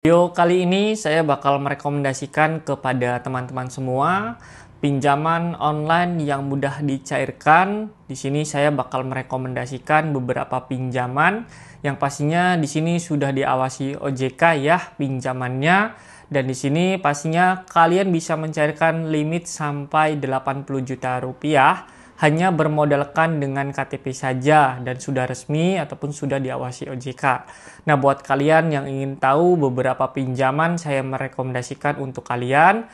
Video kali ini saya bakal merekomendasikan kepada teman-teman semua pinjaman online yang mudah dicairkan. Di sini saya bakal merekomendasikan beberapa pinjaman yang pastinya di sini sudah diawasi OJK ya pinjamannya, dan di sini pastinya kalian bisa mencairkan limit sampai 80 juta rupiah hanya bermodalkan dengan KTP saja dan sudah resmi ataupun sudah diawasi OJK. Nah, buat kalian yang ingin tahu beberapa pinjaman saya merekomendasikan untuk kalian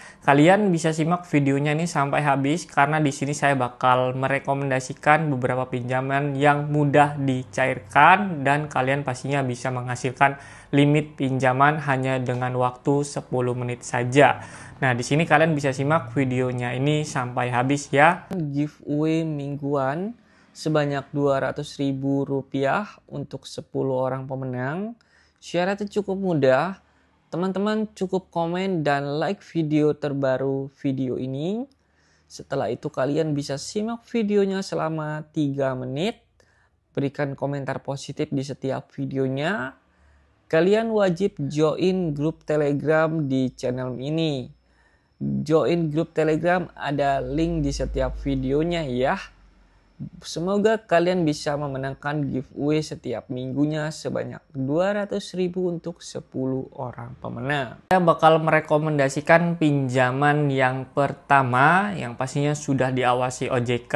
bisa simak videonya ini sampai habis karena di sini saya bakal merekomendasikan beberapa pinjaman yang mudah dicairkan dan kalian pastinya bisa menghasilkan limit pinjaman hanya dengan waktu 10 menit saja. Nah, di sini kalian bisa simak videonya ini sampai habis ya. Giveaway mingguan sebanyak Rp200.000 untuk 10 orang pemenang. Syaratnya cukup mudah. Teman-teman cukup komen dan like video terbaru video ini. Setelah itu kalian bisa simak videonya selama 3 menit. Berikan komentar positif di setiap videonya. Kalian wajib join grup Telegram di channel ini. Join grup Telegram ada link di setiap videonya ya. Semoga kalian bisa memenangkan giveaway setiap minggunya sebanyak Rp200.000 untuk 10 orang pemenang. Saya bakal merekomendasikan pinjaman yang pertama yang pastinya sudah diawasi OJK,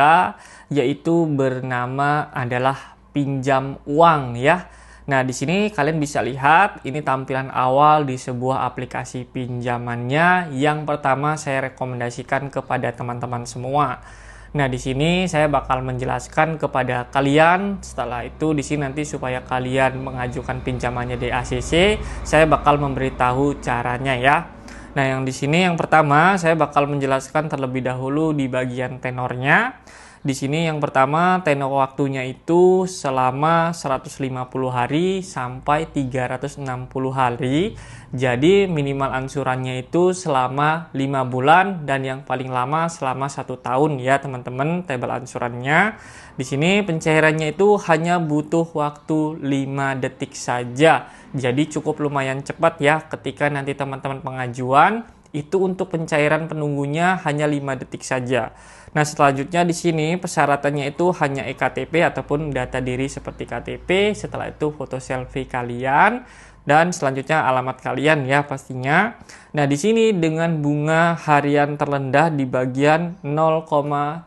yaitu bernama adalah pinjam uang ya. Nah, di sini kalian bisa lihat ini tampilan awal di sebuah aplikasi pinjamannya. Yang pertama saya rekomendasikan kepada teman-teman semua. Nah, di sini saya bakal menjelaskan kepada kalian. Setelah itu di sini nanti supaya kalian mengajukan pinjamannya di ACC, saya bakal memberitahu caranya ya. Nah, yang di sini yang pertama saya bakal menjelaskan terlebih dahulu di bagian tenornya. Di sini yang pertama tenor waktunya itu selama 150 hari sampai 360 hari. Jadi minimal ansurannya itu selama 5 bulan dan yang paling lama selama 1 tahun ya teman-teman tabel ansurannya. Di sini pencairannya itu hanya butuh waktu 5 detik saja. Jadi cukup lumayan cepat ya ketika nanti teman-teman pengajuan. Itu untuk pencairan penunggunya hanya 5 detik saja. Nah, selanjutnya di sini persyaratannya itu hanya eKTP ataupun data diri seperti KTP, setelah itu foto selfie kalian dan selanjutnya alamat kalian ya pastinya. Nah, di sini dengan bunga harian terendah di bagian 0,1%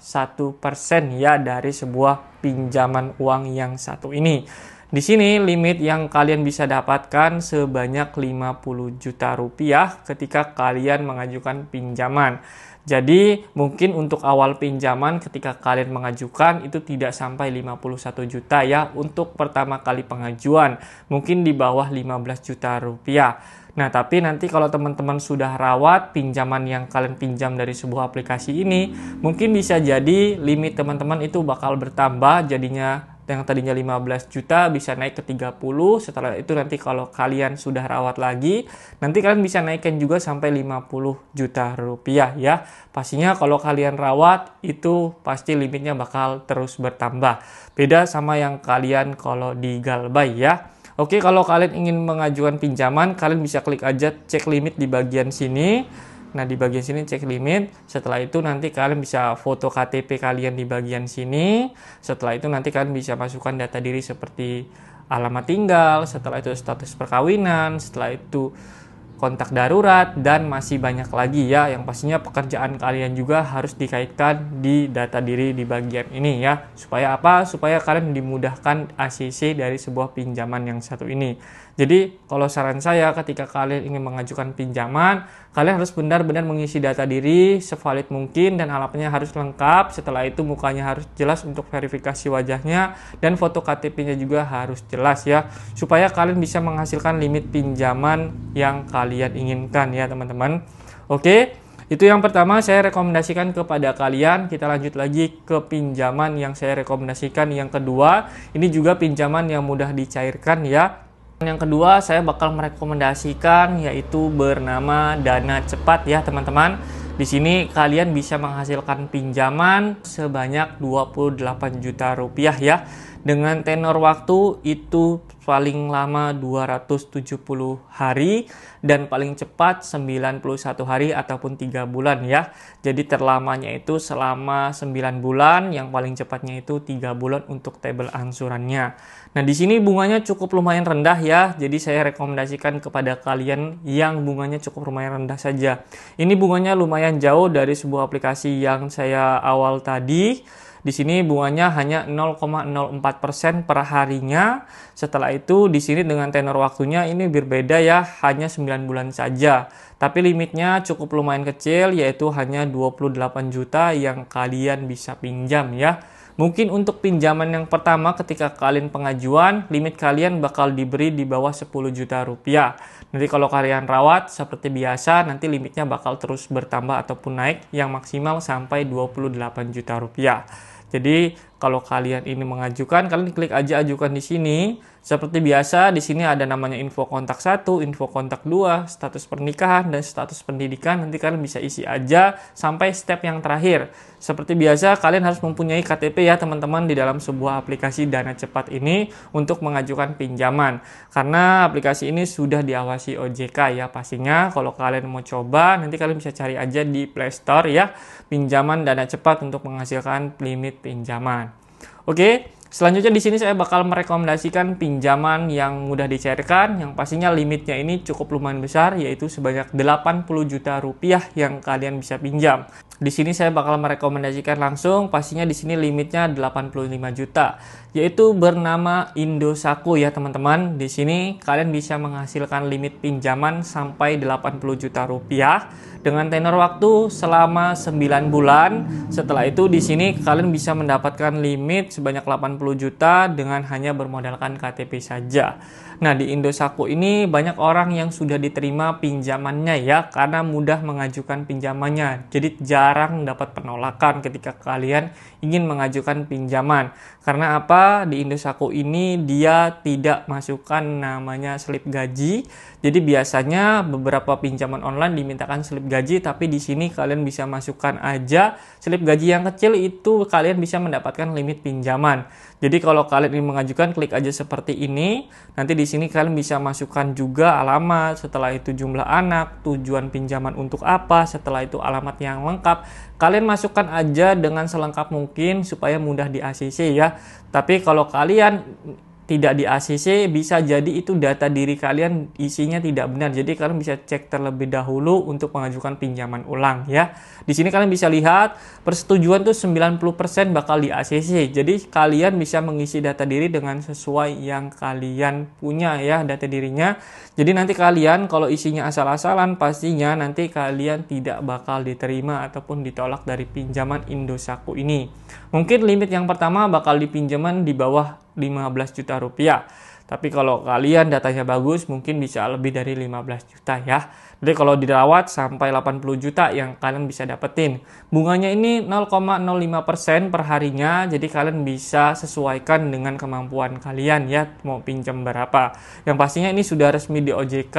ya dari sebuah pinjaman uang yang satu ini. Di sini limit yang kalian bisa dapatkan sebanyak 50 juta rupiah ketika kalian mengajukan pinjaman. Jadi mungkin untuk awal pinjaman ketika kalian mengajukan itu tidak sampai 51 juta ya untuk pertama kali pengajuan. Mungkin di bawah 15 juta rupiah. Nah, tapi nanti kalau teman-teman sudah rawat pinjaman yang kalian pinjam dari sebuah aplikasi ini, mungkin bisa jadi limit teman-teman itu bakal bertambah, jadinya yang tadinya 15 juta bisa naik ke 30. Setelah itu nanti kalau kalian sudah rawat lagi, nanti kalian bisa naikkan juga sampai 50 juta rupiah ya. Pastinya kalau kalian rawat itu pasti limitnya bakal terus bertambah. Beda sama yang kalian kalau di Galbay ya. Oke, kalau kalian ingin mengajukan pinjaman, kalian bisa klik aja cek limit di bagian sini. Nah, di bagian sini cek limit. Setelah itu nanti kalian bisa foto KTP kalian di bagian sini. Setelah itu nanti kalian bisa masukkan data diri seperti alamat tinggal, setelah itu status perkawinan, setelah itu kontak darurat, dan masih banyak lagi ya. Yang pastinya pekerjaan kalian juga harus dikaitkan di data diri di bagian ini ya. Supaya apa? Supaya kalian dimudahkan ACC dari sebuah pinjaman yang satu ini. Jadi kalau saran saya ketika kalian ingin mengajukan pinjaman, kalian harus benar-benar mengisi data diri sevalid mungkin dan alamatnya harus lengkap. Setelah itu mukanya harus jelas untuk verifikasi wajahnya dan foto KTP-nya juga harus jelas ya. Supaya kalian bisa menghasilkan limit pinjaman yang kalian inginkan ya teman-teman. Oke, itu yang pertama saya rekomendasikan kepada kalian. Kita lanjut lagi ke pinjaman yang saya rekomendasikan yang kedua. Ini juga pinjaman yang mudah dicairkan ya. Yang kedua saya bakal merekomendasikan yaitu bernama Dana Cepat ya teman-teman. Di sini kalian bisa menghasilkan pinjaman sebanyak 28 juta rupiah ya. Dengan tenor waktu itu paling lama 270 hari dan paling cepat 91 hari ataupun 3 bulan ya. Jadi terlamanya itu selama 9 bulan, yang paling cepatnya itu 3 bulan untuk tabel angsurannya. Nah, di sini bunganya cukup lumayan rendah ya. Jadi saya rekomendasikan kepada kalian yang bunganya cukup lumayan rendah saja. Ini bunganya lumayan jauh dari sebuah aplikasi yang saya awal tadi. Di sini bunganya hanya 0,04% per harinya. Setelah itu di sini dengan tenor waktunya ini berbeda ya, hanya 9 bulan saja. Tapi limitnya cukup lumayan kecil, yaitu hanya 28 juta yang kalian bisa pinjam ya. Mungkin untuk pinjaman yang pertama ketika kalian pengajuan, limit kalian bakal diberi di bawah 10 juta rupiah. Nanti kalau kalian rawat seperti biasa, nanti limitnya bakal terus bertambah ataupun naik yang maksimal sampai 28 juta rupiah. Jadi kalau kalian ini mengajukan, kalian klik aja ajukan di sini. Seperti biasa, di sini ada namanya info kontak 1, info kontak 2, status pernikahan, dan status pendidikan. Nanti kalian bisa isi aja sampai step yang terakhir. Seperti biasa, kalian harus mempunyai KTP ya teman-teman di dalam sebuah aplikasi Dana Cepat ini untuk mengajukan pinjaman. Karena aplikasi ini sudah diawasi OJK ya pastinya. Kalau kalian mau coba, nanti kalian bisa cari aja di Play Store ya, pinjaman Dana Cepat untuk menghasilkan limit pinjaman. Oke. Selanjutnya di sini saya bakal merekomendasikan pinjaman yang mudah dicairkan, yang pastinya limitnya ini cukup lumayan besar, yaitu sebanyak 80 juta rupiah yang kalian bisa pinjam. Di sini saya bakal merekomendasikan langsung, pastinya di sini limitnya 85 juta, yaitu bernama Indosako ya teman-teman. Di sini kalian bisa menghasilkan limit pinjaman sampai 80 juta rupiah dengan tenor waktu selama 9 bulan. Setelah itu di sini kalian bisa mendapatkan limit sebanyak 80 juta dengan hanya bermodalkan KTP saja. Nah, di Indosako ini banyak orang yang sudah diterima pinjamannya ya, karena mudah mengajukan pinjamannya. Jadi jarang dapat penolakan ketika kalian ingin mengajukan pinjaman. Karena apa? Di Indosako ini dia tidak masukkan namanya slip gaji. Jadi biasanya beberapa pinjaman online dimintakan slip gaji, tapi di sini kalian bisa masukkan aja slip gaji yang kecil, itu kalian bisa mendapatkan limit pinjaman. Jadi kalau kalian ingin mengajukan, klik aja seperti ini. Nanti di sini kalian bisa masukkan juga alamat, setelah itu jumlah anak, tujuan pinjaman untuk apa, setelah itu alamat yang lengkap. Kalian masukkan aja dengan selengkap mungkin supaya mudah di ACC ya. Tapi kalau kalian tidak di ACC, bisa jadi itu data diri kalian isinya tidak benar. Jadi kalian bisa cek terlebih dahulu untuk mengajukan pinjaman ulang ya. Di sini kalian bisa lihat persetujuan tuh 90% bakal di ACC. Jadi kalian bisa mengisi data diri dengan sesuai yang kalian punya ya, data dirinya. Jadi nanti kalian kalau isinya asal-asalan, pastinya nanti kalian tidak bakal diterima ataupun ditolak dari pinjaman Indosako ini. Mungkin limit yang pertama bakal dipinjaman di bawah 15 juta rupiah. Tapi kalau kalian datanya bagus, mungkin bisa lebih dari 15 juta ya. Jadi kalau dirawat sampai 80 juta yang kalian bisa dapetin. Bunganya ini 0,05% per harinya. Jadi kalian bisa sesuaikan dengan kemampuan kalian ya, mau pinjam berapa. Yang pastinya ini sudah resmi di OJK.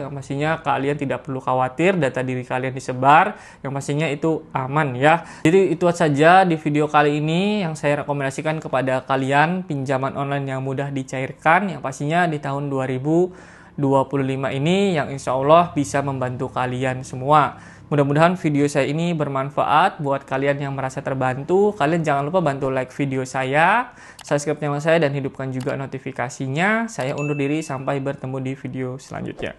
Yang pastinya kalian tidak perlu khawatir data diri kalian disebar. Yang pastinya itu aman ya. Jadi itu saja di video kali ini yang saya rekomendasikan kepada kalian, pinjaman online yang mudah dicairkan. Yang pastinya di tahun 2025 ini yang insya Allah bisa membantu kalian semua. Mudah-mudahan video saya ini bermanfaat buat kalian yang merasa terbantu. Kalian jangan lupa bantu like video saya, subscribe channel saya, dan hidupkan juga notifikasinya. Saya undur diri, sampai bertemu di video selanjutnya.